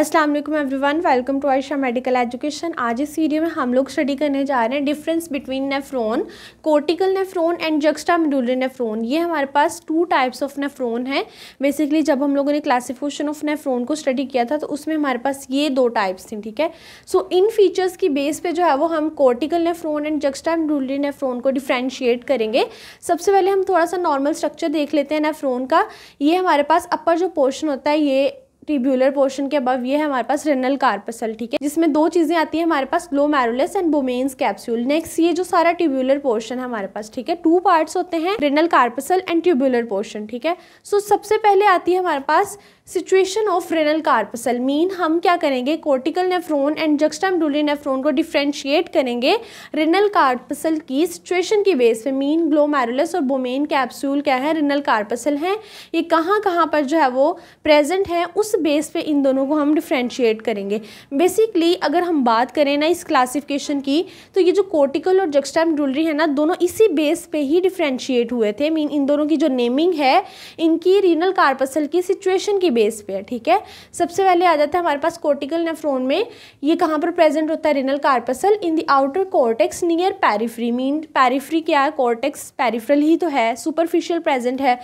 अस्सलाम वालेकुम everyone, welcome to Ayesha medical education. आज इस वीडियो में हम लोग स्टडी करने जा रहे हैं difference between nephron, cortical nephron and juxtamedullary nephron. ये हमारे पास टू टाइप्स ऑफ नेफ्रॉन है। बेसिकली जब हम लोगों ने क्लासिफिकेशन ऑफ नेफ्रॉन को स्टडी किया था तो उसमें हमारे पास ये दो टाइप्स थी, ठीक है। सो इन फीचर्स की बेस पे जो है वो हम cortical nephron and juxtamedullary nephron को डिफ्रेंशिएट करेंगे। सबसे पहले हम थोड़ा सा नॉर्मल स्ट्रक्चर देख लेते हैं नेफ्रॉन का। ये हमारे पास अपर जो पोर्शन होता है, ये ट्यूब्यूलर पोर्शन के अबव ये है हमारे पास रेनल कार्पसल, ठीक है, जिसमें दो चीजें आती है हमारे पास, glomerulus and Bowman's capsule. Next ये जो सारा ट्यूब्यूलर पोर्शन है हमारे पास, ठीक है, टू पार्ट्स होते हैं, renal corpuscle and tubular portion, ठीक है। सो सबसे पहले आती है हमारे पास situation of renal corpuscle. Mean हम क्या करेंगे, cortical nephron and juxtamedullary nephron को डिफ्रेंशिएट करेंगे रेनल कार्पसल की सिचुएशन की बेस पे। मीन ग्लोमेरुलस और बोमेन कैप्सूल क्या है, रेनल कार्पसल है, ये कहाँ कहाँ पर जो है वो प्रेजेंट है, उस बेस पे इन दोनों को हम डिफ्रेंशिएट करेंगे। बेसिकली अगर हम बात करें ना इस क्लासिफिकेशन की, तो ये जो कोर्टिकल और जक्स्टामेडुलरी है ना, दोनों इसी बेस पे ही डिफ्रेंशिएट हुए थे। मीन इन दोनों की जो नेमिंग है इनकी रेनल कार्पसल की सिचुएशन की बेस पे है, ठीक है। सबसे पहले आ जाता है हमारे पास कोर्टिकल नेफ्रॉन में, ये कहाँ पर प्रेजेंट होता है, renal corpuscle in the outer cortex near periphery. Mean periphery क्या है, कॉर्टेक्स पेरिफेरल ही तो है, सुपरफिशियल प्रेजेंट है।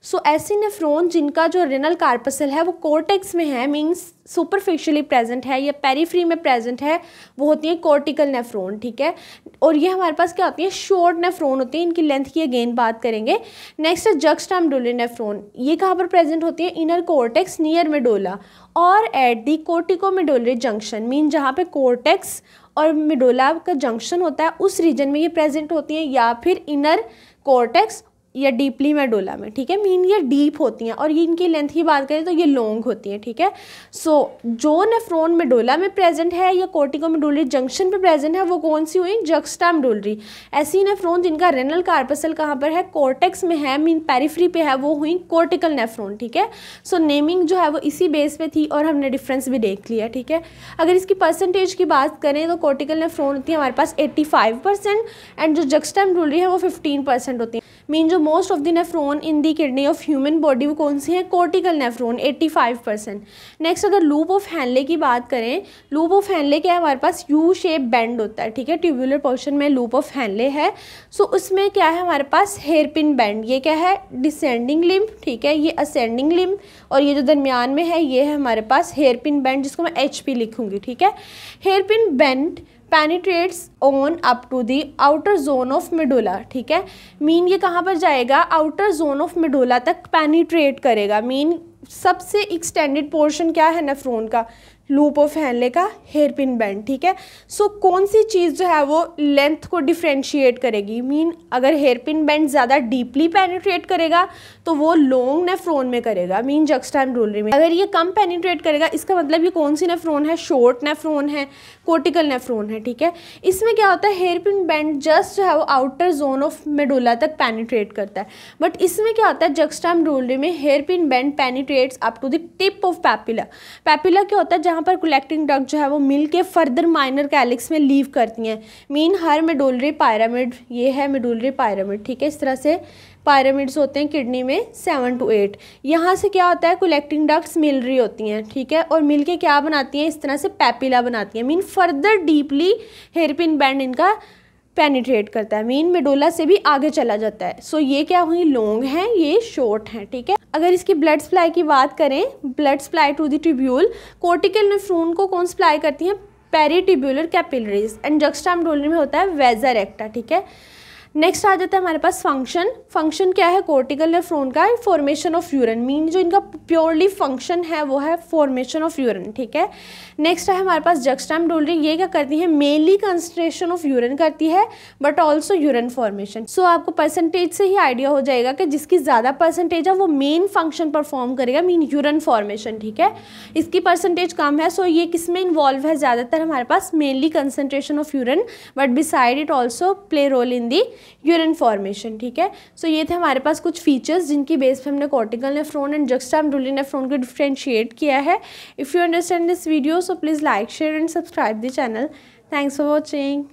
सो ऐसे नेफ्रॉन जिनका जो रेनल कार्पसल है वो कॉर्टेक्स में है, मीन्स सुपरफिशियली प्रेजेंट है या पेरिफ्री में प्रेजेंट है, वो होती है कोर्टिकल नेफ्रॉन, ठीक है। और ये हमारे पास क्या होती है, शॉर्ट नेफ्रॉन होती है, इनकी लेंथ की अगेन बात करेंगे। नेक्स्ट है जक्स्टामेडुलरी नेफ्रॉन, ये कहाँ पर प्रेजेंट होती है, इनर कॉर्टेक्स नियर मेडुला और एट दी कोर्टिकोमेडुलरी जंक्शन। मीन जहाँ पे कॉर्टेक्स और मेडुला का जंक्शन होता है उस रीजन में ये प्रेजेंट होती हैं, या फिर इनर कॉर्टेक्स या डीपली मेडुला में, ठीक है। मीन ये डीप होती हैं और ये इनकी लेंथ की बात करें तो ये लॉन्ग होती हैं, ठीक है। सो जो नेफ्रॉन मेडुला में प्रेजेंट है या कोर्टिकोमेडुलरी जंक्शन पे प्रेजेंट है वो कौन सी हुई, जक्स्टामेडुलरी। ऐसी नेफ्रॉन जिनका रेनल कार्पसल कहाँ पर है, कॉर्टेक्स में है, मीन पेरिफ्री पे है, वो हुई कोर्टिकल नेफ्रॉन, ठीक है। सो नेमिंग जो है वो इसी बेस पे थी और हमने डिफरेंस भी देख लिया, ठीक है। अगर इसकी परसेंटेज की बात करें तो कोर्टिकल नेफ्रॉन होती है हमारे पास 85% एंड जो जक्स्टामेडुलरी है वो 15% होती है। मीन जो most of the nephron in the kidney of human body वो कौन सी है, कोर्टिकल नेफ्रॉन 85%। नेक्स्ट अगर लूप ऑफ हैनले की बात करें, लूप ऑफ हैनले क्या है हमारे पास, यू शेप बेंड होता है, ठीक है, ट्यूबुलर पोर्शन में लूप ऑफ हैनले है। सो उसमें क्या है हमारे पास, हेयर पिन बेंड, ये क्या है, डिसेंडिंग लिम्ब, ठीक है, ये असेंडिंग लिम्ब, और ये जो दरमियान में है ये है हमारे पास हेयर पिन बेंड, जिसको मैं HP लिखूंगी, ठीक है। Hair pin bend penetrates on up to the outer zone of medulla, ठीक है। मीन ये कहाँ पर जाएगा, आउटर जोन ऑफ मेडुला तक पेनिट्रेट करेगा। मीन सबसे एक्सटेंडेड पोर्शन क्या है नेफ्रॉन का, लूप ऑफ हैनले का हेयर पिन बेंड, ठीक है। सो कौन सी चीज़ जो है वो लेंथ को डिफ्रेंशिएट करेगी, मीन अगर हेयर पिन बेंड ज़्यादा डीपली पेनिट्रेट करेगा तो वो लॉन्ग नेफ्रॉन में करेगा, मीन जक्स्टामेडुलरी में। अगर ये कम पेनिट्रेट करेगा इसका मतलब ये कौन सी नेफ्रॉन है, शॉर्ट नेफ्रॉन है, कोर्टिकल नेफ्रॉन है, ठीक है। इसमें क्या होता है, हेयर पिन बेंड जस्ट जो है वो आउटर जोन ऑफ मेडुला तक पेनिट्रेट करता है, बट इसमें क्या होता है, जक्स्टामेडुलरी में hair pin bend penetrates up to the tip of papilla. Papilla क्या होता है, जहाँ पर कलेक्टिंग डक्ट जो है वो मिल के फर्दर माइनर कैलिक्स में लीव करती हैं। मीन हर मेडुलरी पायरामिड, ये है मेडुलरी पायरामिड, ठीक है, इस तरह से पायरामिड्स होते हैं किडनी में 7 to 8। यहाँ से क्या होता है, कलेक्टिंग डक्ट्स मिल रही होती हैं, ठीक है, और मिलके क्या बनाती हैं, इस तरह से पैपिला बनाती हैं। Mean further deeply hair pin bend इनका पेनिट्रेट करता है, मीन मेडुला से भी आगे चला जाता है। सो ये क्या हुई, लॉन्ग है, ये शॉर्ट है, ठीक है। अगर इसकी ब्लड सप्लाई की बात करें, blood supply to the tubule, cortical nephron को कौन सप्लाई करती हैं, पेरीट्यूब्यूलर कैपिलरीज, एंड जक्स्टामेडुलरी में होता है वेजा रेक्टा, ठीक है। नेक्स्ट आ जाता है हमारे पास फंक्शन। फंक्शन क्या है कोर्टिकल नेफ्रॉन का, फॉर्मेशन ऑफ यूरिन। मीन जो इनका प्योरली फंक्शन है वो है फॉर्मेशन ऑफ यूरिन, ठीक है। नेक्स्ट है हमारे पास जक्स्टामेडुलरी, ये क्या करती है, मेनली कंसंट्रेशन ऑफ यूरिन करती है बट ऑल्सो यूरिन फॉर्मेशन। सो आपको परसेंटेज से ही आइडिया हो जाएगा कि जिसकी ज़्यादा परसेंटेज है वो मेन फंक्शन परफॉर्म करेगा, मीन यूरिन फॉर्मेशन, ठीक है। इसकी परसेंटेज कम है, सो ये किस में इन्वॉल्व है, ज़्यादातर हमारे पास mainly concentration of urine, but beside it also play role in the urine formation, ठीक है। सो ये थे हमारे पास कुछ फीचर्स जिनकी बेस पे हमने cortical nephron and juxtamedullary nephron को डिफ्रेंशिएट किया है। If you understand this video so please like, share and subscribe the channel. Thanks for watching.